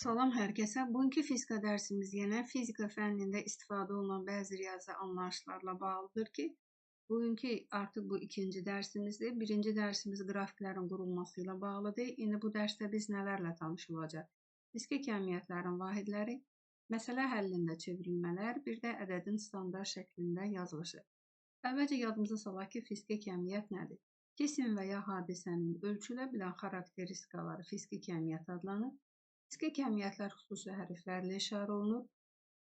Salam hər kəsə. Bugünkü fizika dərsimiz yenə fizika fənnində istifadə olunan bəzi riyazi anlayışlarla bağlıdır ki, bugünkü artıq bu ikinci dərsimizdir. Birinci dərsimiz qrafiklərin qurulması ilə bağlıdır. İndi bu dərsdə biz nələrlə tanış olacaq? Fiziki kəmiyyətlərin vahidləri, məsələ həllində çevrilmələr, bir də ədədin standart şəklində yazılışı. Əvvəlcə yadımıza salaq ki, fiziki kəmiyyət nədir? Cisim və ya hadisənin ölçülə bilən xarakteristikaları fiziki kəmiyyət adlanır. Fiziki kəmiyyətlər xüsusi hərflərlə işarə olunur.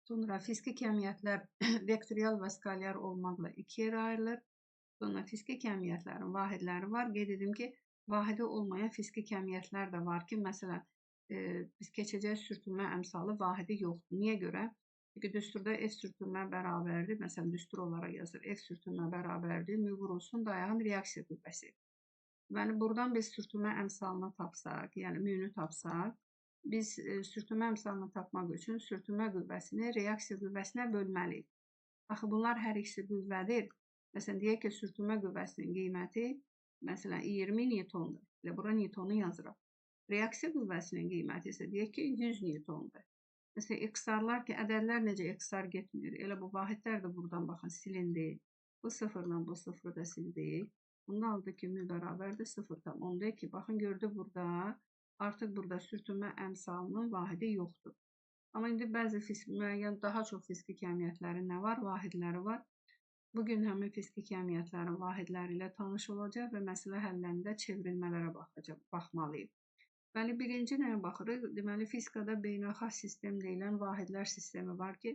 Sonra fiziki kəmiyyətlər vektorial və skalyar olmaqla iki yerə ayrılır. Sonra fiziki kəmiyyətlərin vahidləri var. Qeyd edim ki, vahidi olmayan fiziki kəmiyyətlər də var ki, məsələn, biz keçəcək sürtünmə əmsalı vahidi yoxdur. Niyə görə? Çünki düsturda F sürtünmə bərabərdir. Məsələn, düstur olaraq yazır. F sürtünmə bərabərdir. Mü vurulsun dayağın reaksiya qüvvəsi. Yəni, buradan biz sürtünmə əmsalını tapsaq, yəni müyünü tapsaq, biz sürtünmə əmsalını tapmaq üçün sürtünmə qüvvəsini reaksiya qüvvəsinə bölməliyik. Axı, bunlar hər ikisi qüvvədir. Məsələn, deyək ki, sürtünmə qüvvəsinin qiyməti məsələn 20 newtondur. Elə bura newtonu yazırıq. Reaksiya qüvvəsinin qiyməti isə deyək ki 100 newtondur. Məsələn, XR-lar ki, ədədlər necə XR getmir? Elə bu vahidlər də buradan baxın silindi. Bu sıfırla bu sıfırı da sildik. Bunda aldı ki, mü bərabərdir 0,10 ki, baxın gördü burada. Artıq burada sürtünmə əmsalının vahidi yoxdur. Amma indi bəzi müəyyən daha çox fiziki kəmiyyətlərin nə var? Vahidləri var. Bugün həmin fiziki kəmiyyətlərin vahidləri ilə tanış olacaq və məsələ həllərində çevrilmələrə baxmalıyıq. Deməli, birinci nəyə baxırıq? Deməli, fizikada beynəlxalq sistem deyilən vahidlər sistemi var ki,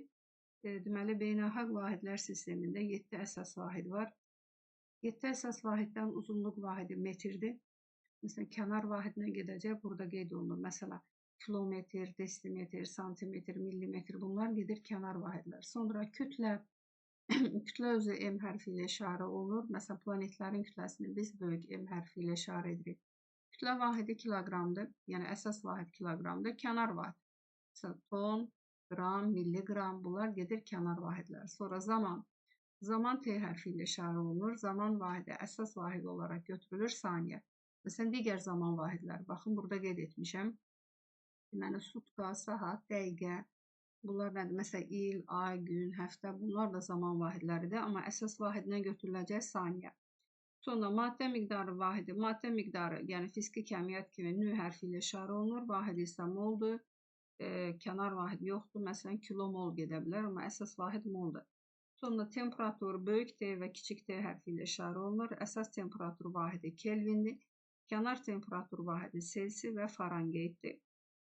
deməli, beynəlxalq vahidlər sistemində 7 əsas vahid var. 7 əsas vahiddən uzunluq vahidi metrdir. Məsələn, kənar vahidinə gedəcək, burada qeyd olunur. Məsələn, kilometr, desimetr, santimetr, millimetr bunlar gedir kənar vahidlər. Sonra kütlə, kütlə özü M hərfi ilə işarə olunur. Məsələn, planetlərin kütləsini biz böyük M hərfi ilə işarə edirik. Kütlə vahidi kiloqramdır, yəni əsas vahid kiloqramdır. Kənar vahid, məsələn, ton, qram, milliqram bunlar gedir kənar vahidlər. Sonra zaman. Zaman T hərfi ilə işarə olunur. Zaman vahidi əsas vahid olaraq götürülür saniyə. Məsələn, digər zaman vahidləri. Baxın, burada qeyd etmişəm. Deməli, sutka, saat, dəqiqə. Bunlar nədir? Məsələn, il, ay, gün, həftə. Bunlar da zaman vahidləridir. Amma əsas vahidinə götürüləcək saniyə. Sonra maddə miqdarı vahidi. Maddə miqdarı, yəni fiziki kəmiyyət kimi nü hərfi ilə işarə olunur. Vahidi isə moldur. Kənar vahid yoxdur. Məsələn, kilomol gedə bilər. Amma əsas vahid moldur. Sonra temperatur böyük T və kiçik T hərfi ilə işarə olunur. Əsas temperatur vahidi Kelvindir. Kənar temperatur vahidi Selsi və Farenheitdir.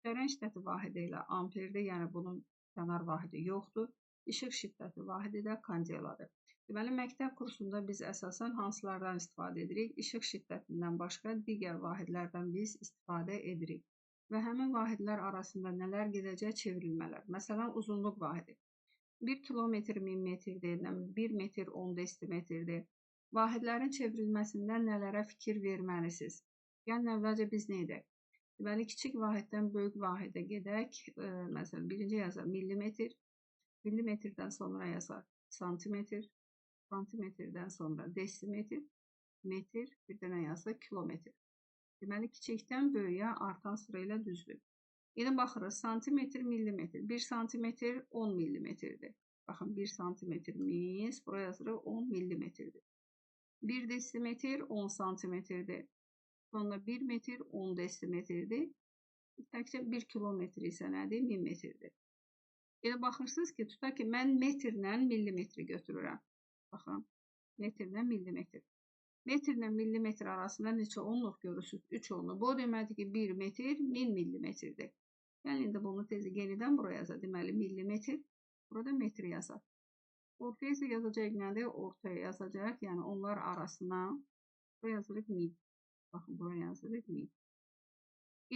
Cərəyan şiddəti vahidi ilə amperdir, yəni bunun kənar vahidi yoxdur. İşıq şiddəti vahidi də kandeladır. Deməli, məktəb kursunda biz əsasən hansılardan istifadə edirik? İşıq şiddətindən başqa digər vahidlərdən biz istifadə edirik. Və həmin vahidlər arasında nələr gedəcək? Çevrilmələr. Məsələn, uzunluq vahidi. 1 kilometr 1000 metrdir, 1 metr 10 desimetrdir. Vahidlərin çevrilməsində nələrə fikir verməlisiniz? Yəni, əvvəlcə biz nə edək? Deməli, kiçik vahiddən böyük vahidə gedək. Məsələn, birinci yazaq millimetr, millimetrdən sonra yazaq santimetr, santimetrdən sonra desimetr, metr, bir dənə yazaq kilometr. Deməli, kiçikdən böyüyə artan sıra ilə düzdür. Yine baxırıq, santimetr, millimetr. 1 santimetr 10 millimetrdir. Baxın, 1 santimetrimiz, buraya yazırıq 10 millimetrdir. 1 desimetr 10 santimetrdir. Sonra 1 metr 10 desimetrdir. Təkcə 1 kilometr isə nədir? 1000 metrdir. Elə baxırsınız ki, tutaq ki, mən metrlə millimetri götürürəm. Baxın, metrlə millimetr. Metrlə millimetr arasında neçə onluq görürsünüz? 3 onluq. Bu deməkdir ki, 1 metr 1000 millimetrdir. Yəni, indi bunu tezi yenidən buraya yazaq. Deməli, millimetr, burada metr yazaq. Ortaya isə yazacaq nədir? Ortaya yazacaq. Yəni, onlar arasına buraya yazırıq 1000. Baxın, buraya yazırıq 1000.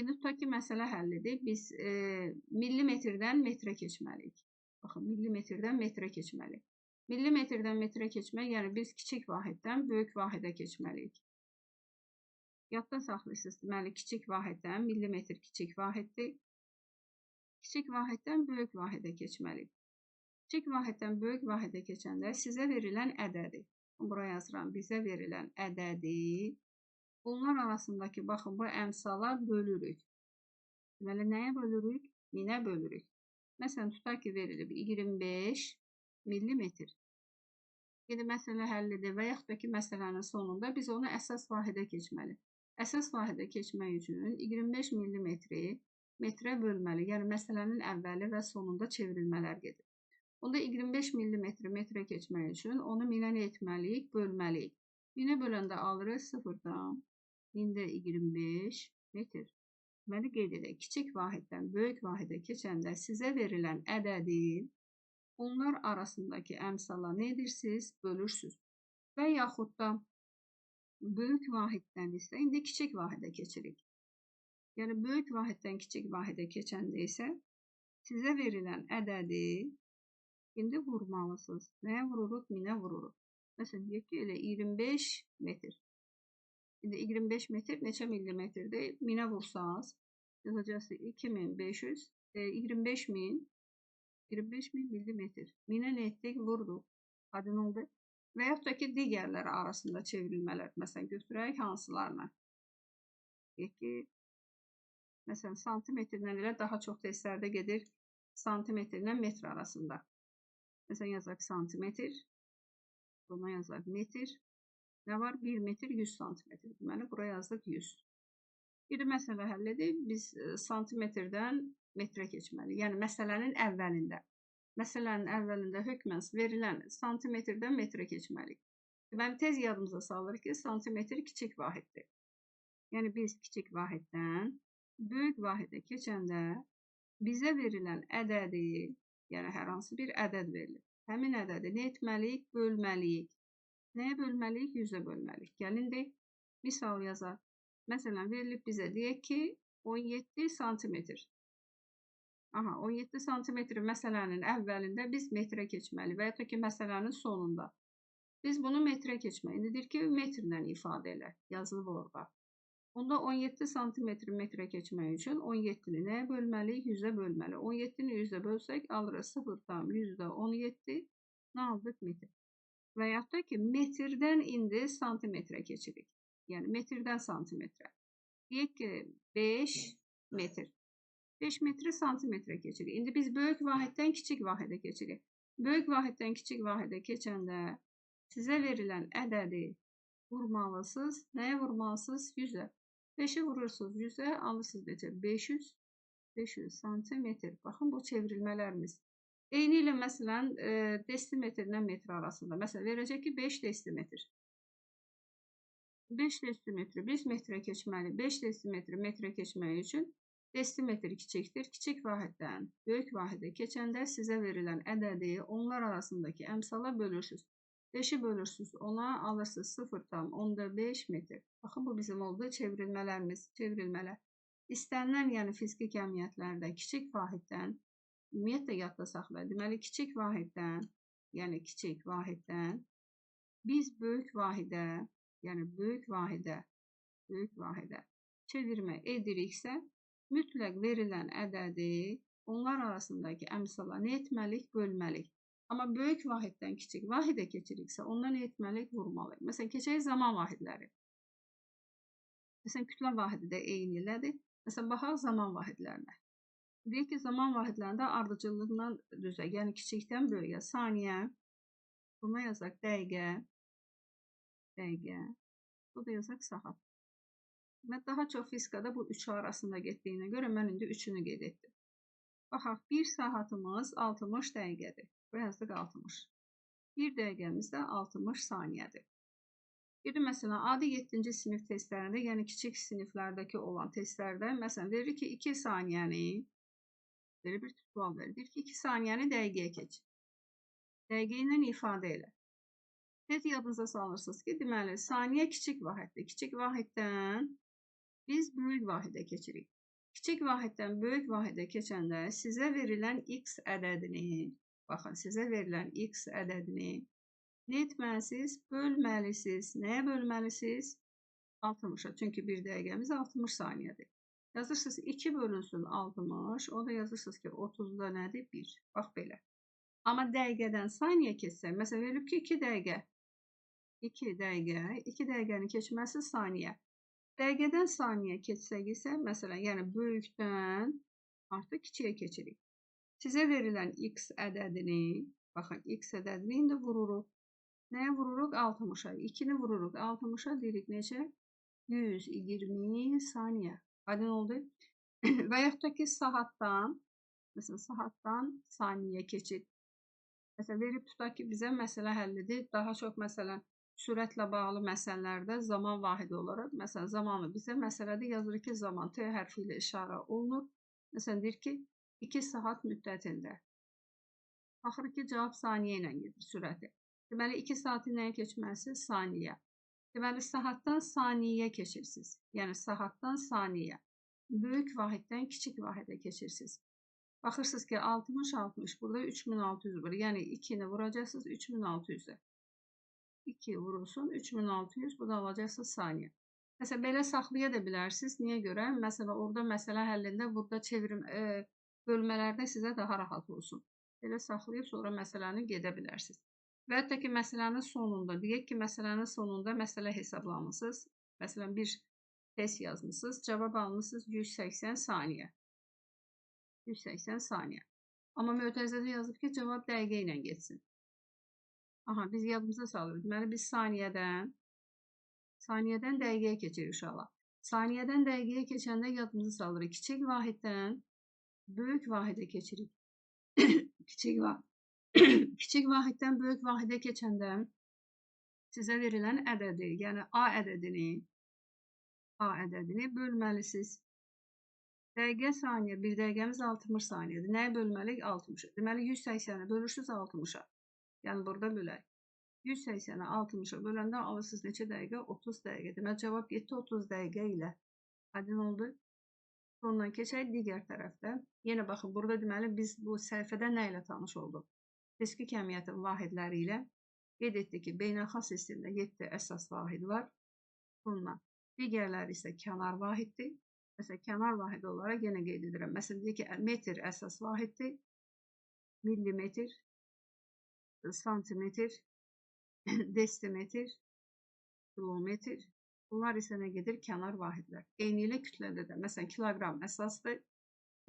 İndi tutaq ki, məsələ həllidir. Biz millimetrdən metrə keçməliyik. Baxın, millimetrdən metrə keçməliyik. Millimetrdən metrə keçmək, yəni biz kiçik vahiddən böyük vahidə keçməliyik. Yadda saxlayırsınız, deməli, kiçik vahiddən, millimetr kiçik vahiddir. Kiçik vahiddən böyük vahidə keçməliyik. Kiçik vahiddən böyük vahidə keçəndə sizə verilən ədədi, buraya yazıram, bizə verilən ədədi, bunlar arasındakı, baxın, bu əmsala bölürük. Deməli, nəyə bölürük? minə bölürük. Məsələn, tutaq ki, verilib 25 millimetr. Yəni, məsələ həll edir və yaxud da ki, məsələnin sonunda biz onu əsas vahidə keçməli. Əsas vahidə keçmək üçün 25 millimetri metrə bölməli. Yəni, məsələnin əvvəli və sonunda çevrilmələr gedir. Onda 25 millimetri metrə keçmək üçün onu minə nə etməliyik? Bölməliyik. Minə böləndə alırıq 0,25 metr. Deməli, qeyd edək, kiçik vahiddən böyük vahidə keçəndə sizə verilən ədədi onlar arasındakı əmsala nə edirsiniz? Bölürsünüz. Və yaxud da böyük vahiddən isə indi kiçik vahidə keçirik. Yəni, böyük vahiddən kiçik vahidə keçəndə isə sizə verilən ədədi indi vurmalısınız. Nəyə vururuq? Minə vururuq. Məsələn, deyək ki, elə 25 metr. İndi 25 metr neçə millimetrdir? Minə vursaz, yazacaqsınız 2500, 25.000 millimetr. Minə nə etdik? Vurduq. Aydın oldu. Və yaxud da ki, digərləri arasında çevrilmələr. Məsələn, götürək hansılarına? Deyək ki, məsələn, santimetrlə elə daha çox testlərdə gedir santimetrlə metr arasında. Məsələn, yazaq santimetr, buna yazaq metr. Nə var? 1 metr 100 santimetr. Deməli, buraya yazdıq 100. Bir məsələ həll edib, biz santimetrdən metrə keçməliyik. Yəni, məsələnin əvvəlində. Məsələnin əvvəlində hökmən verilən santimetrdən metrə keçməliyik. Deməli, tez yadımıza salır ki, santimetr kiçik vahiddir. Yəni, biz kiçik vahiddən böyük vahidə keçəndə bizə verilən ədədi, yəni hər hansı bir ədəd verilir. Həmin ədədi nə etməliyik? Bölməliyik. Nəyə bölməliyik? 100-ə bölməliyik. Gəlin deyək, misal yazaq. Məsələn, verilib bizə deyək ki, 17 santimetr. 17 santimetr məsələnin əvvəlində biz metrə keçməli və ya da ki, məsələnin sonunda. Biz bunu metrə keçməli. İndi deyir ki, metrlə ifadə elə. Yazılıb orada. Onda 17 santimetr metrə keçmək üçün 17-ni nəyə bölməliyik? 100-ə bölməli. 17-ni 100-ə bölsək, alırıq 0,17. Nə aldıq? Metr. Və yaxud da ki, metrdən indi santimetrə keçirik. Yəni, metrdən santimetrə. Deyək ki, 5 metr. 5 metri santimetrə keçirik. İndi biz böyük vahiddən kiçik vahidə keçirik. Böyük vahiddən kiçik vahidə keçəndə sizə verilən ədədi vurmalısınız. Nəyə vurmalısınız? 100-ə. 5-i vurursunuz 100-ə, alırsınız necə? 500 santimetr. Baxın, bu çevrilmələrimiz. Eyni ilə məsələn, desimetrlə metr arasında. Məsələn, verəcək ki, 5 desimetr. 5 desimetri biz metrə keçməli. 5 desimetri metrə keçmək üçün desimetr kiçikdir. Kiçik vahiddən böyük vahidə keçəndə sizə verilən ədədi onlar arasındakı əmsala bölürsünüz. 5-i bölürsünüz, ona alırsınız 0,15 metr. Baxın, bu bizim oldu çevrilmələrimiz, çevrilmələr. İstənilən, yəni fiziki kəmiyyətlərdə kiçik vahiddən ümumiyyətlə yadda saxlayın. Deməli, kiçik vahiddən biz böyük vahidə, yəni böyük vahidə çevirmə ediriksə, mütləq verilən ədədi onlar arasındakı əmsala nə etməliyik? Bölməliyik. Amma böyük vahiddən kiçik vahidə keçiriksə, ondan nə etməliyik? Vurmalıyıq. Məsələn, keçək zaman vahidləri. Məsələn, kütlə vahidi də eyni elədir. Məsələn, baxaq zaman vahidlərinə. Deyək ki, zaman vahidlərində ardıcıllığından düzək, yəni kiçikdən böyüyə, saniyə, buna yazaq dəqiqə, bu da yazaq saat. Və daha çox fizikada bu üçü arasında getdiyinə görə mən indi üçünü qeyd etdim. Baxaq, 1 saatımız 60 dəqiqədir. Bu yazdıq 60. 1 dəqiqəmiz də 60 saniyədir. Bir məsələn, adi 7-ci sinif testlərində, yəni kiçik siniflərdəki olan testlərdə, məsələn, verir ki, 2 saniyəni, belə bir sual verir. Deyir ki, 2 saniyəni dəqiqəyə keç. Dəqiqə ilə ifadə elə. Tez yadınıza salırsınız ki, deməli, saniyə kiçik vahiddir. Kiçik vahiddən biz böyük vahidə keçirik. Kiçik vahiddən böyük vahidə keçəndə sizə verilən x ədədini, baxın, sizə verilən x ədədini nə etməlisiniz? Bölməlisiniz. Nəyə bölməlisiniz? 60-a. Çünki 1 dəqiqəmiz 60 saniyədir. Yazırsınız 2 bölünsün 60. O da yazırsınız ki 30-da nədir? 1. Bax belə. Amma dəqiqədən saniyə keçsək, məsələn, verilib ki 2 dəqiqə. 2 dəqiqəni keçməsi saniyə. Dəqiqədən saniyə keçsək isə, məsələn, yəni böyükdən Artıq kiçiyə keçirik. Sizə verilən x ədədini, baxın, x ədədini indi vururuq. Nəyə vururuq? 60-a. 2-ni vururuq 60-a, deyirik neçə? 120 saniyə. Aydın oldu? Və yaxud da ki, saatdan, məsələn, saatdan saniyyə keçid. Məsələn, verib tutaq ki, bizə məsələ həllidir. Daha çox, məsələn, sürətlə bağlı məsələlərdə zaman vahidi olaraq, məsələn, zamanı bizə məsələdə yazılır ki, zaman T hərfi ilə işarə olunur. Məsələn, deyir ki, 2 saat müddətində. Baxırıq ki, cavab saniyə ilə gedir, sürəti. Deməli, 2 saati nəyə keçməlisiniz? Saniyə. Deməli, saatdan saniyyə keçirsiniz. Yəni, saatdan saniyə. Böyük vahiddən kiçik vahidə keçirsiniz. Baxırsınız ki, 60-60, burada 3600 var. Yəni, 2-ni vuracaqsınız 3600-ə. 2 vurulsun 3600, bu da alacaqsınız saniyə. Məsələn, belə saxlaya da bilərsiniz. Niyə görə? Məsələn, orada məsələ həllində, burada çevirim bölmələrdə sizə daha rahat olsun. Belə saxlayıb sonra məsələni gedə bilərsiniz. Və hətta ki, məsələnin sonunda, deyək ki, məsələnin sonunda məsələ hesablamısınız. Məsələn, bir test yazmışsınız, cavab almışsınız 180 saniyə. 180 saniyə. Amma mötərizədə yazıb ki, cavab dəqiqə ilə geçsin. Aha, biz yadımıza salırıq. Deməli, biz saniyədən dəqiqəyə keçirik uşaqlar. Saniyədən dəqiqəyə keçəndə yadımızı salırıq. Kiçik vahiddən böyük vahidə keçirik. Kiçik vahiddən böyük vahidə keçəndə sizə verilən ədədi, yəni A ədədini bölməlisiniz. Dəqiqə saniyə, bir dəqiqəmiz 60 saniyədir. Nəyə bölməliyik? 60-a. Deməli, 180-i bölürsünüz 60-a. Yəni, burada bölək. 180-i 60-a böləndə alırsınız neçə dəqiqə? 30 dəqiqə. Deməli, cavab getdi 30 dəqiqə ilə. Aydın oldu. Sondan keçək digər tərəfdə. Yenə baxın, burada deməli, biz bu səhifədə nə ilə tanış olduq? Fiziki kəmiyyətin vahidləri ilə qeyd etdik ki, beynəlxalq sistemdə 7 əsas vahid var. Bununla digərləri isə kənar vahiddir. Məsələn, kənar vahid olaraq yenə qeyd edirəm. Məsələn, deyək ki, metr əsas vahiddir. Millimetr, santimetr, desimetr, kilometr. Bunlar isə nə gedir? Kənar vahidlər. Eyni ilə kütlədə də. Məsələn, kiloqram əsasdır.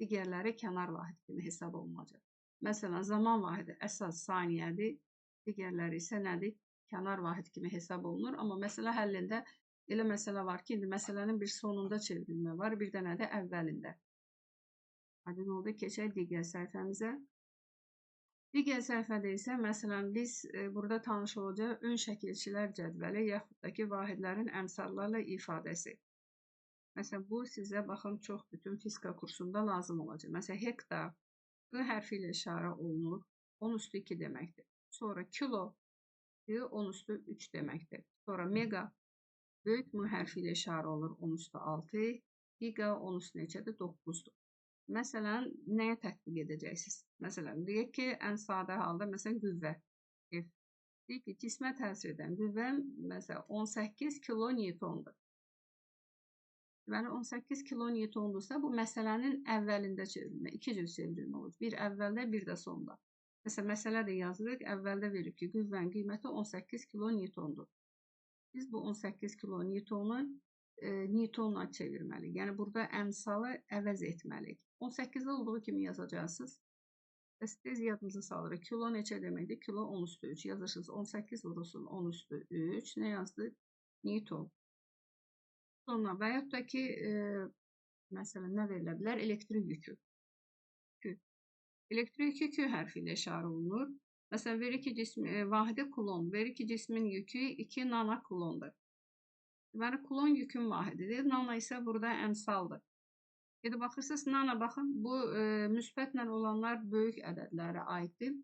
Digərləri kənar vahid kimi hesab olunacaq. Məsələn, zaman vahidi əsas saniyədir. Digərləri isə nədir? Kənar vahid kimi hesab olunur. Amma məsələ həllində elə məsələ var ki, indi məsələnin bir sonunda çevrilmə var, bir dənə də əvvəlində. Aydın oldu, keçək digər səhifəmizə. Digər səhifədə isə, məsələn, biz burada tanış olacaq ön şəkilçilər cədvəli, yaxud da ki, vahidlərin əmsallarla ifadəsi. Məsələn, bu sizə, baxın, çox bütün fizika kursunda lazım olacaq. Məsələn, hektar, Q hərfi ilə işarə olunur, 10 üstü 2 deməkdir. Sonra kilo, 10 üstü 3 deməkdir. Sonra mega, böyük M hərfi ilə işarə olur, 10 üstü 6, giga 10 üstü neçədir? 9-dur. Məsələn, nəyə tətbiq edəcəksiniz? Məsələn, deyək ki, ən sadə halda, məsələn, qüvvə. Deyək ki, cismə təsir edən qüvvə, məsələn, 18 kilo newtondur. Deməli, 18 kilo newtondursa, bu məsələnin əvvəlində çevrilmə, 2 cür çevrilmə olur. Bir əvvəldə, bir də sonda. Məsələn, məsələ də yazırıq, əvvəldə verib ki, qüvvənin qiyməti 18 kilo newtondur. Biz bu 18 kilo newtonu newtonla çevirməliyik. Yəni, burada əmsalı əvəz etməliyik. 18-də olduğu kimi yazacaqsınız. Bəs tez yadımıza salırıq. Kilo neçə deməkdir? Kilo 10 üstü 3. Yazırsınız 18 vurulsun 10 üstü 3. Nə yazdı? Newton. Sonra və yaxud da ki, məsələn, nə verilə bilər? Elektrik yükü. Elektrik yükü Q hərfi ilə işarə olunur. Məsələn, verir ki, vahidi kulon, verir ki, cismin yükü 2 nanokulondur. Deməli, kulon yükün vahididir. Nano isə burada əmsaldır. Gedib baxırsınız, nano baxın, bu müsbətlə olanlar böyük ədədlərə aiddir.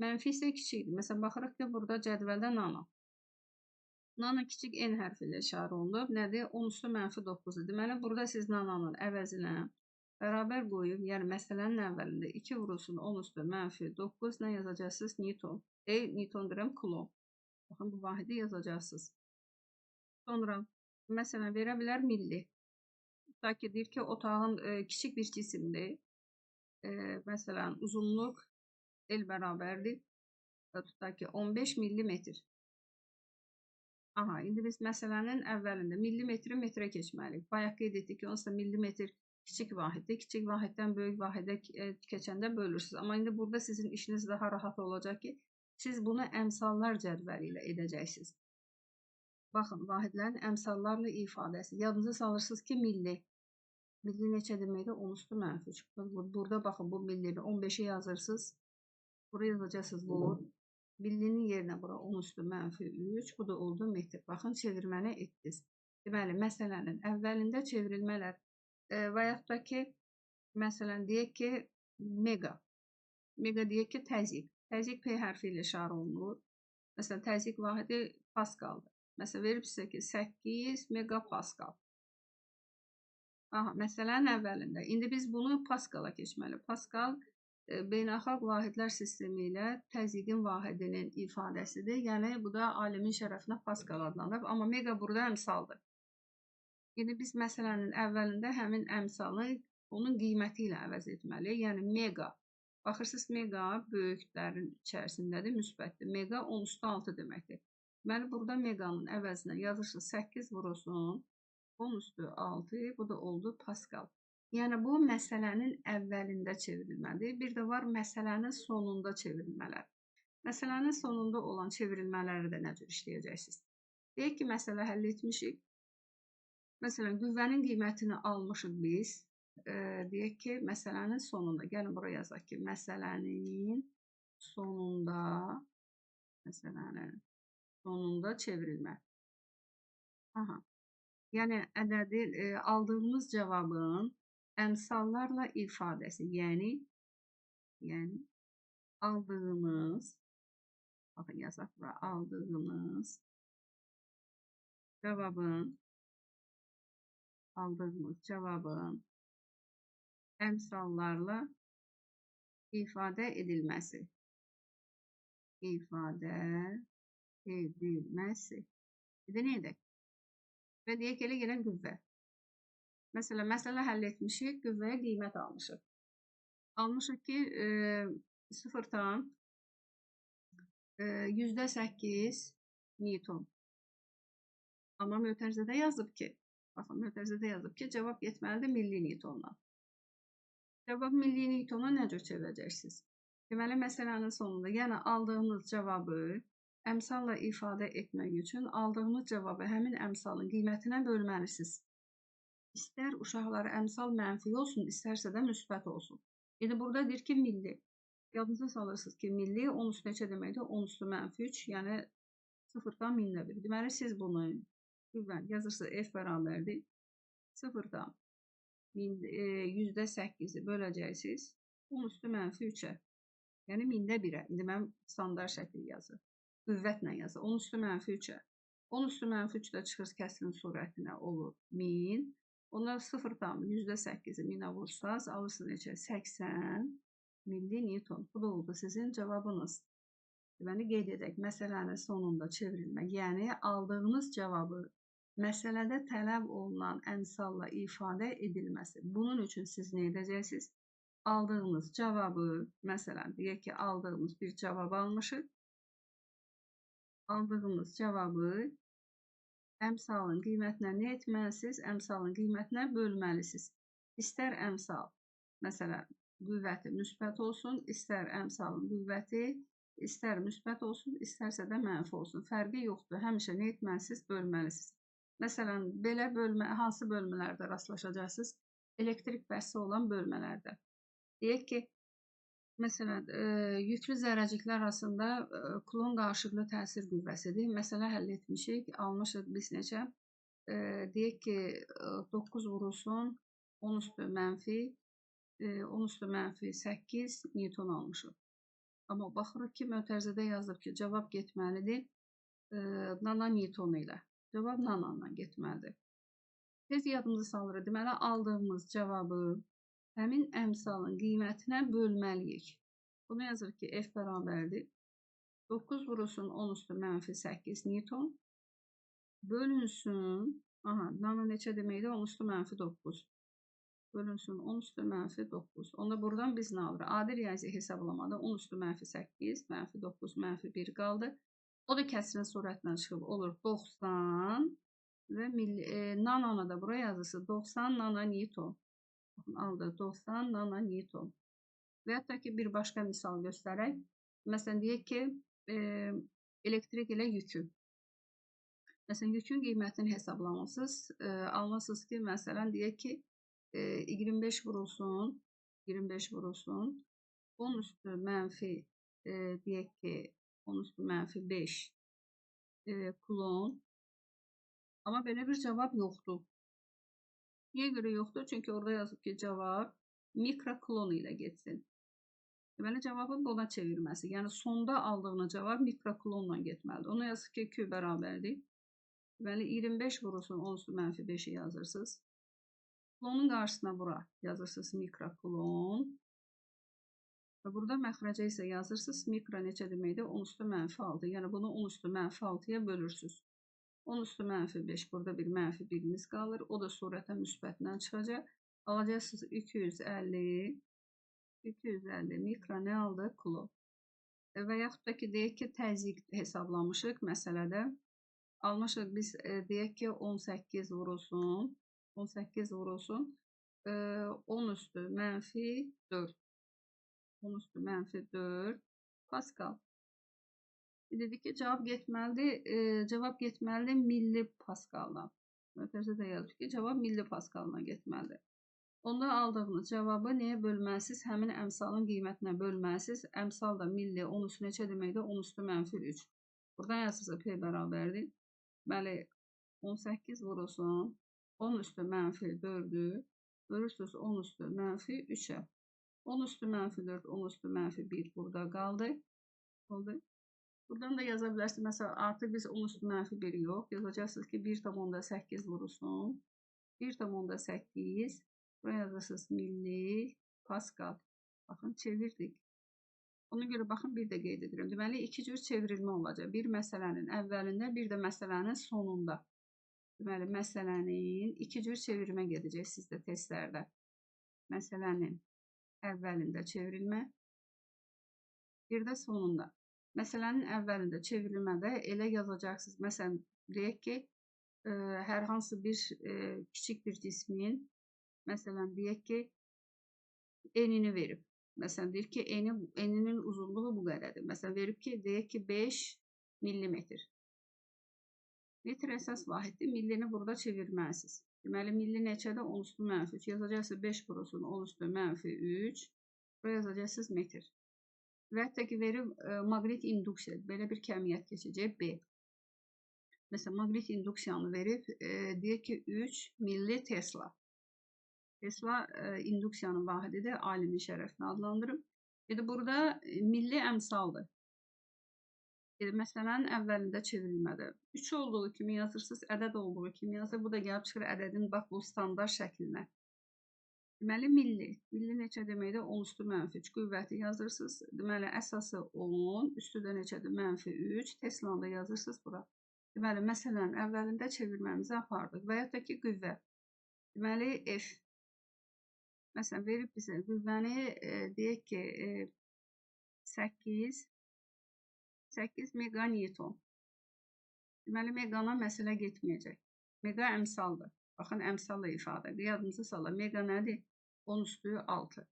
Mənfi isə kiçikdir. Məsələn, baxırıq ki, burada cədvəldə nano. Nano kiçik N hərfi ilə işarə olunub. Nədir? 10 üstü mənfi 9-dur. Deməli, burada siz nanonun əvəzinə bərabər qoyub, yəni məsələnin əvvəlində 2 vurulsun 10 üstü mənfi 9 nə yazacaqsınız? Newton. Newton deyirəm, kulon. Baxın, bu vahidi yazacaqsınız. Sonra, məsələn, verə bilər milli. Ta ki, deyir ki, otağın kiçik bir cisimdir. Məsələn, uzunluq L bərabərdir. Tutaq ki, 15 millimetr. Aha, indi biz məsələnin əvvəlində millimetri metrə keçməliyik. Bayaq qeyd etdik ki, onsuz da millimetr kiçik vahiddir. Kiçik vahiddən böyük vahidə keçəndə bölürsünüz. Amma indi burada sizin işiniz daha rahat olacaq ki, siz bunu əmsallar cədvəli ilə edəcəksiniz. Baxın, vahidlərin əmsallarla ifadəsi. Yadınıza salırsınız ki, milli. Milli neçə deməkdir? 10 üstü mənfi 3. Burada baxın, bu millini 15'i yazırsınız. Buraya yazacaqsınız bu. Millinin yerinə bura 10 üstü mənfi 3. Bu da oldu metr. Baxın, çevirməni etdiniz. Deməli, məsələnin əvvəlində çevrilmələr və yaxud da ki, məsələn, deyək ki, mega. Mega deyək ki, təzyiq. Təzyiq P hərfi ilə işarə olunur. Məsələn, təzyiq vahidi paskaldır. Məsələn, verib sizə ki, 8 megapaskal. Aha, məsələnin əvvəlində. İndi biz bunu paskala keçməli. Paskal beynəlxalq vahidlər sistemi ilə təzyiqin vahidinin ifadəsidir. Yəni, bu da alimin şərəfinə paskal adlanır. Amma mega burada əmsaldır. İndi biz məsələnin əvvəlində həmin əmsalı onun qiyməti ilə əvəz etməli. Yəni, mega. Baxırsınız, mega böyüklərin içərisindədir, müsbətdir. Mega 10 üstü 6 deməkdir. Deməli, burada meganın əvəzinə yazırsınız 8 vurulsun 10 üstü 6, bu da oldu paskal. Yəni, bu məsələnin əvvəlində çevrilməlidir. Bir də var məsələnin sonunda çevrilmələr. Məsələnin sonunda olan çevrilmələri də nə cür işləyəcəksiniz? Deyək ki, məsələ həll etmişik. Məsələn, qüvvənin qiymətini almışıq biz. Deyək ki, məsələnin sonunda, gəlin buraya yazaq ki, məsələnin sonunda çevrilmə. Aha. Yəni, aldığımız cavabın əmsallarla ifadəsi, yəni aldığımız, baxın yazaq bura, aldığımız cavabın əmsallarla ifadə edilməsi. Bir də nə edək? Və deyək elə gələn qüvvə. Məsələn, məsələ həll etmişik, qüvvəyə qiymət almışıq. Almışıq ki, 0,8 Newton. Amma mötərizədə yazıb ki, baxın, mötərizədə yazıb ki, cavab getməlidir milli Newtondan. Cavab milli Newtona nə cür çevirəcəksiniz? Deməli, məsələnin sonunda, yəni aldığınız cavabı əmsalla ifadə etmək üçün aldığınız cavabı həmin əmsalın qiymətinə bölməlisiniz. İstər uşaqları əmsal mənfi olsun, istərsə də müsbət olsun. Yəni, burada deyir ki, milli. Yadınıza salırsınız ki, milli 10 üstü neçə deməkdir? 10 üstü mənfi 3, yəni 0'dan 1000'də 1. Deməli, siz bunu yazırsınız, F bərabərdir. 0'dan 8'i böləcəksiniz 10 üstü mənfi 3'ə. Yəni 1000'də 1'ə. İndi mən standart şəkil yazır. Qüvvətlə yazır. 10 üstü mənfi 3'ə. 10 üstü mənfi 3'də çıxır kəsrin surətinə olur 1000. Ondan 0'dan %8'i 1000'ə vursaz alırsınız neçə? 80 milli Newton. Bu da oldu sizin cavabınız. Deməli, qeyd edək. Məsələnin sonunda çevrilmə. Yəni, aldığınız cavabı məsələdə tələb olunan əmsalla ifadə edilməsi. Bunun üçün siz nə edəcəksiniz? Aldığımız cavabı, məsələn, deyək ki, aldığımız bir cavab almışıq. Aldığımız cavabı əmsalın qiymətinə nə etməlisiniz? Əmsalın qiymətinə bölməlisiniz. İstər əmsal, məsələn, qüvvəti müsbət olsun, istər əmsalın qüvvəti, istər müsbət olsun, istərsə də mənfi olsun. Fərqi yoxdur. Həmişə nə etməlisiniz? Bölməlisiniz. Məsələn, belə hansı bölmələrdə rastlaşacaqsınız? Elektrik bəhsi olan bölmələrdə. Deyək ki, məsələn, yüklü zərrəciklər arasında Kulon qarşılıqlı təsir qüvvəsidir. Məsələ həll etmişik, almışıq biz neçə? Deyək ki, 9 vurulsun, 10 üstü mənfi 8 Newton almışıq. Amma baxırıq ki, mötərizədə yazıb ki, cavab getməlidir nanonewton ilə. Cavab nanonla getməlidir. Tez yadımızı salırıq. Deməli, aldığımız cavabı həmin əmsalın qiymətinə bölməliyik. Bunu yazır ki, F bərabərdir. 9 vurulsun 10 üstü mənfi 8 Newton. Bölünsün. Aha, nano neçə deməkdir? 10 üstü mənfi 9. Bölünsün 10 üstü mənfi 9. Onda buradan biz nə alırıq? Adi riyazi hesablamada 10 üstü mənfi 8, mənfi 9, mənfi 1 qaldı. O da kəsrin surətindən çıxıb olur 90 və nanona da buraya yazısı 90 nanonewton. Aldı 90 nanonewton. Və hətta ki, bir başqa misal göstərək. Məsələn, deyək ki, elektrik ilə yükü. Məsələn, yükün qiymətini hesablamışsınız. Almışsınız ki, məsələn, deyək ki, 25 vurulsun, 10 üstü mənfi, deyək ki, 10 üstü mənfi 5 kulon. Amma belə bir cavab yoxdur. Niyə görə yoxdur? Çünki orada yazıb ki, cavab mikrokulon ilə getsin. Deməli, cavabın buna çevirməsi. Yəni, sonda aldığınız cavab mikrokulonla getməlidir. Ona yazıq ki, Q bərabərdir. Deməli, 25 vurulsun 10 üstü mənfi 5'i yazırsınız. Kulonun qarşısına bura yazırsınız mikrokulon. Və burada məxrəcə isə yazırsınız. Mikro neçə deməkdir? 10 üstü mənfi 6. Yəni, bunu 10 üstü mənfi 6'ya bölürsünüz. 10 üstü mənfi 5. Burada bir mənfi 1'imiz qalır. O da surətən müsbətdən çıxacaq. Alacaqsınız 250 mikro nə aldı? Kulon. Və yaxud da ki, deyək ki, təzyiq hesablamışıq məsələdə. Almışıq biz, deyək ki, 18 vurulsun. 10 üstü mənfi 4. 10 üstü mənfi 4 Pascal. Dedik ki, cavab getməlidir milli paskaldan. Mötərizə də yazır ki, cavab milli paskalına getməlidir. Onda aldığınız cavabı nəyə bölməlisiniz? Həmin əmsalın qiymətinə bölməlisiniz. Əmsal da milli 10 üstü neçə deməkdir? 10 üstü mənfi 3. Buradan yazırsa P bərabərdir. Bəli, 18 vurulsun 10 üstü mənfi 4'ü bölürsünüz 10 üstü mənfi 3'e. 10 üstü mənfi 4, 10 üstü mənfi 1 burada qaldı. Buradan da yaza bilərsiniz. Məsələn, artıq biz 10 üstü mənfi 1 yox. Yazacaqsınız ki, 1,8 vurulsun. 1,8 buraya yazırsınız milli Pascal. Baxın, çevirdik. Ona görə baxın, bir də qeyd edirəm. Deməli, iki cür çevrilmə olacaq. Bir məsələnin əvvəlində, bir də məsələnin sonunda. Deməli, məsələnin iki cür çevirmə gedəcək sizdə testlərdə. Məsələnin əvvəlində çevrilmə, bir də sonunda. Məsələnin əvvəlində çevrilmədə elə yazacaqsınız. Məsələn, deyək ki, hər hansı bir kiçik bir cismin, məsələn, deyək ki, enini verib. Məsələn, deyir ki, eninin uzunluğu bu qədərdir. Məsələn, verib ki, deyək ki, 5 millimetr. Metr əsas vahiddir. Millini burada çevirməlisiniz. Deməli, milli neçədə? 10 üstü mənfi 3. Yazacaqsınız 5 vurulsun 10 üstü mənfi 3. Buraya yazacaqsınız metr. Və hətta ki, verib maqnit induksiya. Belə bir kəmiyyət keçəcək B. Məsələn, maqnit induksiyanı verib, deyək ki, 3 milli Tesla. Tesla induksiyanın vahididir, alimin şərəfinə adlandırıb. Burada milli əmsaldır. Məsələnin əvvəlində çevrilmədə 3 olduğu kimi yazırsınız, ədəd olduğu kimi yazır. Bu da gəlib çıxır ədədin bax bu standart şəklinə. Deməli, milli. Milli neçə deməkdir? 10 üstü mənfi 3 qüvvəti yazırsınız. Deməli, əsası 10, üstü də neçədir? Mənfi 3. Teslanı da yazırsınız bura. Deməli, məsələnin əvvəlində çevirməmizi apardıq. Və yaxud da ki, qüvvə. Deməli, F. Məsələn, verib bizə qüvvəni, deyək ki, 8 meganewton. Deməli, megana məsələ getməyəcək. Mega əmsaldır. Baxın, əmsalla ifadə. Yadınızı salın. Mega nədir? 10 üstü 6.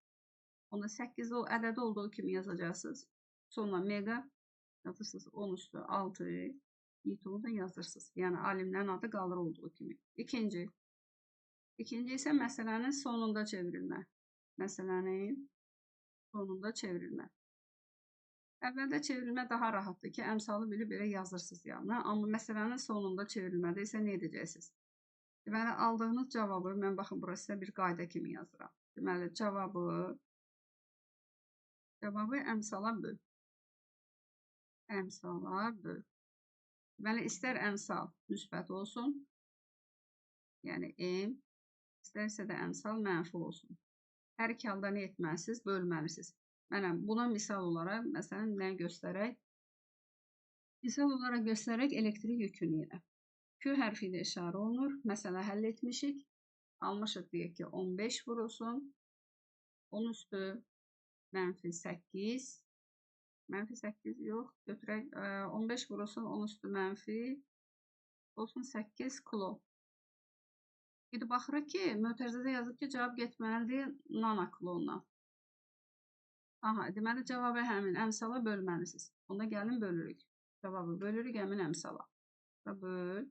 Onda 8 ədədi olduğu kimi yazacaqsınız. Sonra mega yazırsınız 10 üstü 6 newtonu da yazırsınız. Yəni, alimlərin adı qalır olduğu kimi. İkinci isə məsələnin sonunda çevrilmə. Məsələnin sonunda çevrilmə. Əvvəldə çevrilmə daha rahatdır ki, əmsalı bilib belə yazırsınız yanına. Amma məsələnin sonunda çevrilmədə isə nə edəcəksiniz? Deməli, aldığınız cavabı, mən baxın, burası sizə bir qayda kimi yazıram. Deməli, cavabı əmsala böl. Əmsala böl. Deməli, istər əmsal müsbət olsun, yəni M, istərsə də əmsal mənfi olsun. Hər iki halda nə etməlisiniz? Bölməlisiniz. Mənəm buna misal olaraq, məsələn, nə göstərək? Misal olaraq göstərək elektrik yükünü yenə. Q hərfi ilə işarə olunur. Məsələ həll etmişik. Almışıq deyək ki, 15 vurulsun. 10 üstü mənfi 8. Mənfi 8 yox. Götürək 15 vurulsun 10 üstü mənfi olsun 8 kilo. İndi baxırıq ki, mötərizədə yazıb ki, cavab getməlidir nanoklondan. Aha, deməli cavabı həmin əmsala bölməlisiniz. Onda gəlin bölürük. Cavabı bölürük həmin əmsala. Böl.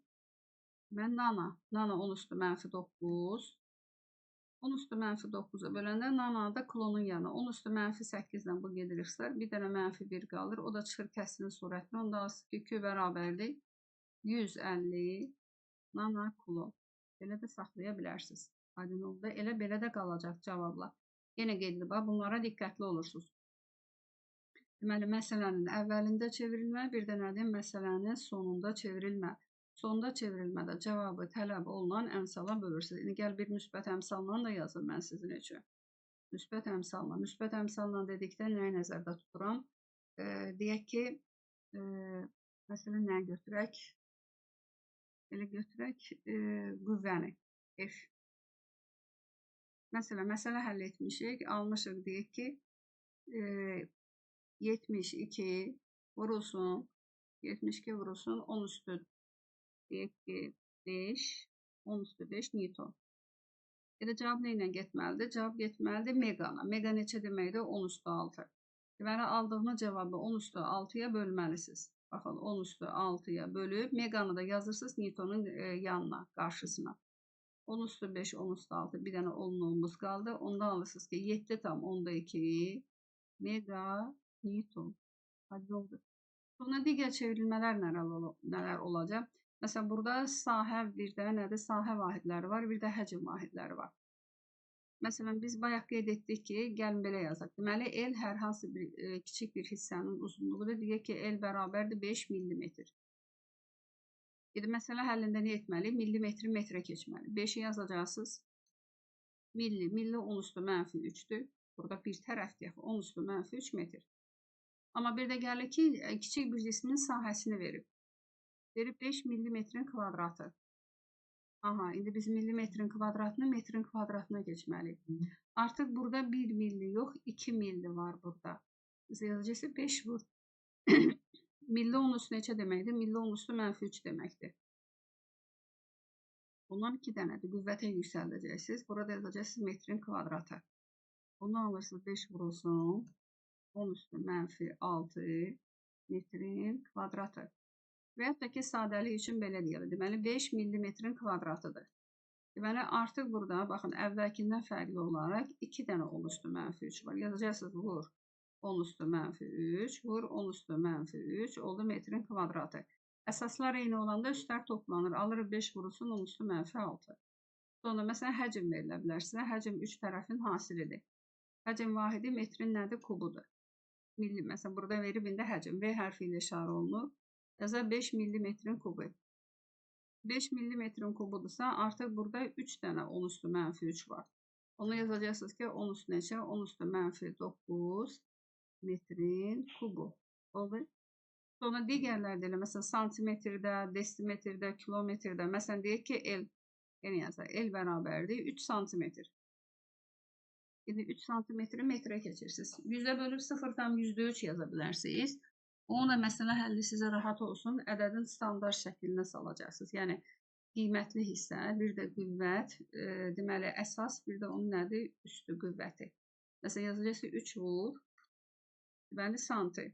Mən nano 10 üstü mənfi 9. 10 üstü mənfi 9'a böləndə nanoda klonun yanı 10 üstü mənfi 8 ilə bu gediriksə, bir dənə mənfi 1 qalır. O da çıxır kəsrin surətini. Onda alsın ki, Q bərabərdir 150 nanoklon. Belə də saxlaya bilərsiniz. Aydın oldu. Elə belə də qalacaq cavabla. Yenə qeyd edin, bunlara diqqətli olursunuz. Deməli, məsələnin əvvəlində çevrilmə, bir də nədir? Məsələnin sonunda çevrilmə. Sonda çevrilmədə cavabı tələb olunan əmsala bölürsünüz. İndi gəl bir müsbət əmsalla da yazın mən sizin üçün. Müsbət əmsalla. Müsbət əmsalla dedikdə nəyi nəzərdə tuturam? Deyək ki, məsələn, nəyi götürək? Elə götürək qüvvəni. F. Məsələn, məsələ həll etmişik. Almışıq deyək ki, 72 vurulsun. 72 vurulsun 10 üstü. Deyək ki, 5. 10 üstü 5 Newton. Elə cavab nə ilə getməlidir? Cavab getməlidir megana. Mega neçə deməkdir? 10 üstü 6. Deməli, aldığınız cavabı 10 üstü 6'ya bölməlisiniz. Baxın, 10 üstü 6'ya bölüb, meganı da yazırsınız Newton'un yanına, qarşısına. 10 üstü 5, 10 üstü 6, bir dənə 10'luğumuz qaldı. Onda alırsınız ki, 7 tam 10'da 2 mega Newton. Hadi oldu. Sonra digər çevrilmələr nələr olacaq? Məsələn, burada sahə bir də nədir? Sahə vahidləri var, bir də həcm vahidləri var. Məsələn, biz bayaq qeyd etdik ki, gəlin belə yazaq. Deməli, L hər hansı bir kiçik bir hissənin uzunluğudur. Deyək ki, L bərabərdir 5 millimetr. İndi məsələ həllində nə etməli? Millimetri metrə keçməli. 5'i yazacaqsınız. Milli. Milli 10 üstü mənfi 3'dür. Burada bir tərəfdir. 10 üstü mənfi 3 metr. Amma bir də gəlir ki, kiçik bir cismin sahəsini verib. Verib 5 millimetrin kvadratı. Aha, indi biz millimetrin kvadratını metrin kvadratına geçməliyik. Artıq burada 1 milli yox, 2 milli var burada. Biz yazacaqsa 5 vur. Milli 10 üstü neçə deməkdir? Milli 10 üstü mənfi 3 deməkdir. Bundan 2 dənədir. Qüvvətə yüksəldəcəksiniz. Burada yazacaqsınız metrin kvadratı. Bunu alırsınız 5 vurulsun. 10 üstü mənfi 6 metrin kvadratı. Və yaxud da ki, sadəlik üçün belə deyilir. Deməli, 5 millimetrin kvadratıdır. Deməli, artıq burada, baxın, əvvəlkindən fərqli olaraq 2 dənə 10 üstü mənfi 3 var. Yazacaqsınız, vur 10 üstü mənfi 3, vur 10 üstü mənfi 3, oldu metrin kvadratı. Əsaslar eyni olanda üstlər toplanır. Alırıq 5 vurulsun 10 üstü mənfi 6. Sonra, məsələn, həcm verilə bilər sizə. Həcm 3 tərəfin hasilidir. Həcm vahidi metrin nədir? Kubudur. Milli, məsələn, burada verib indi həcm. V hərfi ilə işarə olunur. Yazar 5 millimetrin kubu. 5 millimetrin kubudursa artıq burada 3 dənə 10 üstü mənfi 3 var. Onu yazacaqsınız ki 10 üstü neçə? 10 üstü mənfi 9 metrin kubu. Oldu. Sonra digərlərdə elə məsələn santimetrdə, desimetrdə, kilometrdə. Məsələn deyək ki L. Yəni yazar. L bərabərdir 3 santimetr. Yəni 3 santimetri metrə keçirsiniz. 100'ə bölüb 0,3 yaza bilərsiniz. Onu da məsələ həlli sizə rahat olsun, ədədin standart şəklinə salacaqsınız. Yəni, qiymətli hissə, bir də qüvvət, deməli, əsas, bir də onun nədir? Üstü qüvvəti. Məsələn, yazacaqsınız 3 vur, deməli, santi.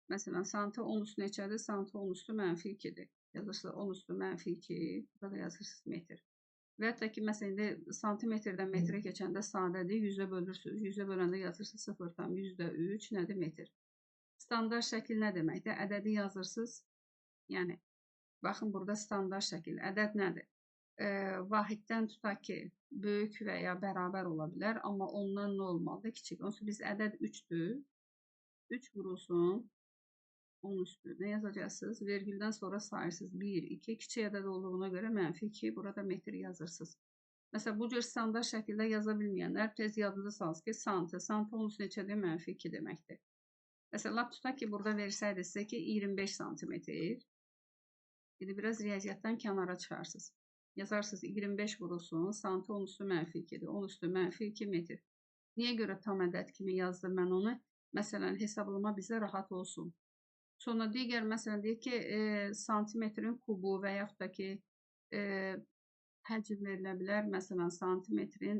Məsələn, santi 10 üstü neçədir? Santi 10 üstü mənfi 2'dir. Yazırsınız 10 üstü mənfi 2, burada da yazırsınız metr. Və hətta ki, məsələn, santimetrdən metrə keçəndə sadədir, 100'ə bölürsünüz. 100'ə böləndə yazırsınız 0,3, nədir? Metr. Standart şəkil nə deməkdir? Ədədi yazırsınız. Yəni, baxın, burada standart şəkil. Ədəd nədir? Vahiddən tutaq ki, böyük və ya bərabər ola bilər, amma ondan nə olmalıdır? Kiçik. Onsuz biz ədəd 3'dür. 3 vurulsun. 10 üstü. Nə yazacaqsınız? Vergüldən sonra sayırsınız. 1, 2, kiçik ədəd olduğuna görə mənfi 2. Burada metr yazırsınız. Məsələn, bu cür standart şəkildə yaza bilməyənlər tez yadınıza salsın ki, santi. Santi 10 üstü neçədir? Mənfi 2 deməkdir. Məsələn, lap tutaq ki, burada versəydi sizə ki, 25 santimetr. İndi biraz riyaziyyatdan kənara çıxarsınız. Yazarsınız 25 vurulsun, santi 10 üstü mənfi 2'dir. 10 üstü mənfi 2 metr. Niyə görə tam ədəd kimi yazdım mən onu? Məsələn, hesablama bizə rahat olsun. Sonra digər, məsələn, deyək ki, santimetrin kubu və yaxud da ki, həcm verilə bilər. Məsələn, santimetrin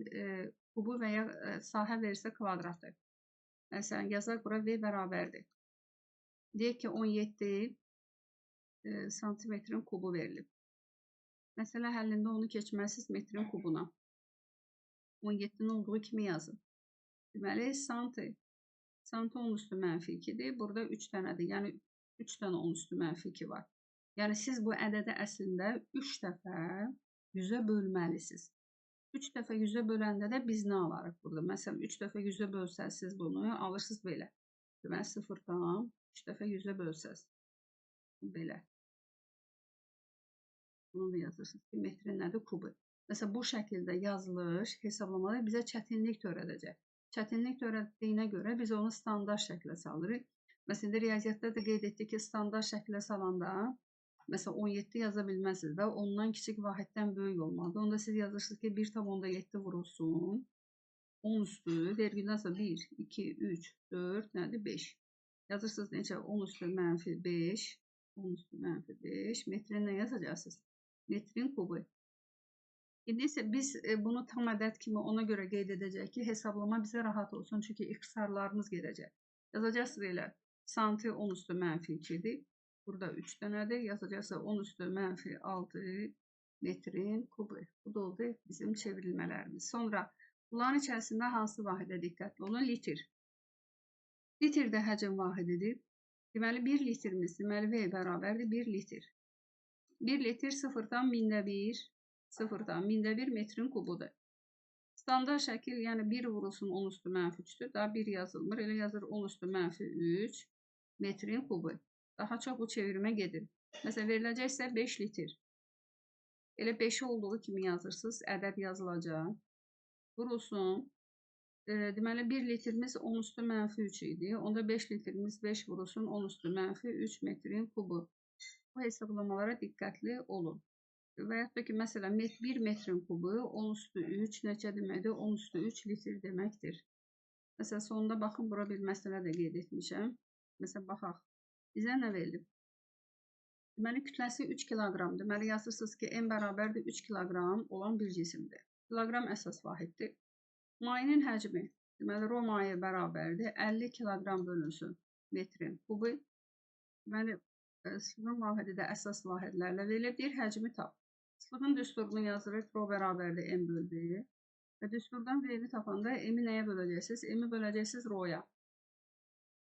kubu və ya sahə verirsə kvadratı. Məsələn, yazaq bura V bərabərdir. Deyək ki, 17 santimetrin kubu verilib. Məsələ həllində onu keçməlisiniz metrin kubuna. 17'nin olduğu kimi yazın. Deməli, santi 10 üstü mənfi 2'dir. Burada 3 dənədir. Yəni, 3 dənə 10 üstü mənfi 2 var. Yəni, siz bu ədədi əslində 3 dəfə 100'ə bölməlisiniz. 3 dəfə 100'ə böləndə də biz nə alarıq burada? Məsələn, 3 dəfə 100'ə bölsəz siz bunu alırsınız belə. Deməli, 0'dan 3 dəfə 100'ə bölsəz. Belə. Bunu da yazırsınız ki, metrin nədir? Kubu. Məsələn, bu şəkildə yazılış hesablamada bizə çətinlik törədəcək. Çətinlik törətdiyinə görə biz onu standart şəklə salırıq. Məsələn, riyaziyyatda da qeyd etdik ki, standart şəklə salanda, məsələn, 17 yaza bilməzsiniz də, ondan kiçik vahiddən böyük olmalıdır. Onda siz yazırsınız ki, 1,7 vurulsun, 10 üstü, vergüldən sonra 1, 2, 3, 4, nədir? 5. Yazırsınız necə? 10 üstü mənfi 5, 10 üstü mənfi 5, metrin nə yazacaqsınız? Metrin kubu. İndi isə biz bunu tam ədəd kimi ona görə qeyd edəcək ki, hesablama bizə rahat olsun. Çünki ixtisarlarımız gedəcək. Yazacaqsınız elə, santi 10 üstü mənfi 2'dir. Burada 3 dənədir. Yazacaqsınız 10 üstü mənfi 6 metrin kubu. Bu da oldu bizim çevrilmələrimiz. Sonra bunların içərisində hansı vahidə diqqətli olun? Litir. Litir də həcm vahididir. Deməli, 1 litrimiz, deməli, V bərabərdir 1 litr. 1 litr 0'dan 1000'də 0'dan 1000'də metrin kubudur. Standart şəkil, yəni 1 vurulsun 10 üstü mənfi 3'dür. Daha 1 yazılmır. Elə yazır 10 üstü mənfi 3 metrin kubu. Daha çox bu çevirmə gedir. Məsələn, veriləcəksə 5 litr. Elə 5'i olduğu kimi yazırsınız. Ədəd yazılacaq. Vurulsun. Deməli, 1 litrimiz 10 üstü mənfi 3 idi. Onda 5 litrimiz 5 vurulsun 10 üstü mənfi 3 metrin kubu. Bu hesablamalara diqqətli olun. Və yaxud da ki, məsələn, 1 metrin kubu 10 üstü 3 neçə deməkdir? 10 üstü 3 litr deməkdir. Məsələn, sonunda baxın, bura bir məsələ də qeyd etmişəm. Məsələn, baxaq. Bizə nə verilib? Deməli, kütləsi 3 kiloqram. Deməli, yazırsınız ki, M bərabərdir 3 kiloqram olan bir cisimdir. Kiloqram əsas vahiddir. Mayenin həcmi. Deməli, Rho maye bərabərdir 50 kiloqram bölünsün metrin kubu. Deməli, sılığın vahidi də əsas vahidlərlə verilir. Bir həcmi tap. Sılığın düsturunu yazırıq. Rho bərabərdir M bölü. Və düsturdan V'ni tapanda M'i nəyə böləcəksiniz? M'i böləcəksiniz Rho'ya.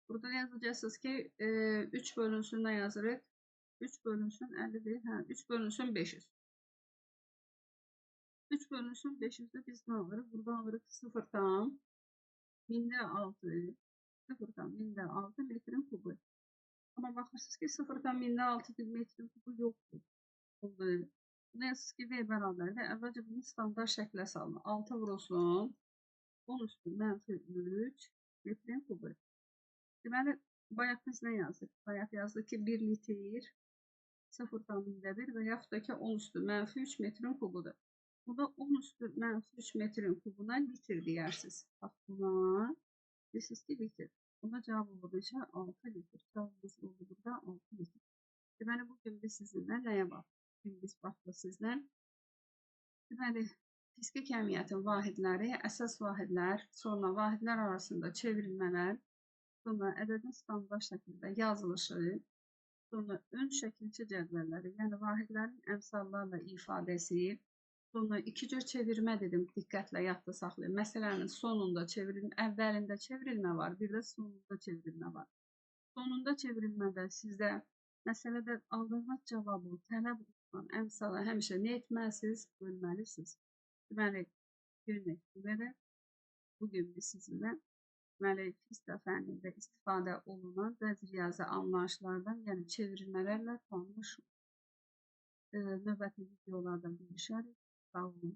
Burada yazacaqsınız ki, 3 bölünsün nə yazırıq? 3 bölünsün 51, 3 bölünsün 500. 3 bölünsün 500'də biz nə alırıq? Burada alırıq 0'dan 1000'də 6 metrin kubu. Amma baxırsınız ki, 0'dan 1000'də 6 metrin kubu yoxdur. Oldu. Buna yazısınız ki, V bərabərdir. Əvvəlcə bunu standart şəklə salın. 6 vurulsun 10 üstü mənfi 3 metrin kubu. Deməli, bayaq biz nə yazdık? Bayaq yazdık ki, 1 litr 0'dan 1000'də və yaxud da ki, 10 üstü mənfi 3 metrin kubudur. Bu da 10 üstü mənfi 3 metrin kubuna litr deyərsiniz. Bax, buna deyirsiniz ki, litr. Buna cavab oldu neçə? 6 litr. Cavabımız oldu burada 6 litr. Deməli, bugün biz sizinlə nəyə baxdıq? Bugün biz baxdıq sizlə. Deməli, fiziki kəmiyyətin vahidləri, əsas vahidlər, sonra vahidlər arasında çevrilmələr, sonra ədədin standart şəkildə yazılışı, sonra ön şəkilçi cədvəlləri, yəni vahidlərin əmsallarla ifadəsi, sonra iki cür çevirmə dedim, diqqətlə yadda saxlayın. Məsələnin sonunda əvvəlində çevrilmə var, bir də sonunda çevrilmə var. Sonunda çevrilmədə sizdə məsələdə aldığınız cavabı tələb olunan əmsala həmişə nə etməlisiniz? Bölməlisiniz. Deməli, bugün biz sizinlə fizika fənnində istifadə olunan bəzi riyazi anlayışlardan, yəni çevrilmələrlə tanış növbəti videolardan görüşərik. Sağ olun.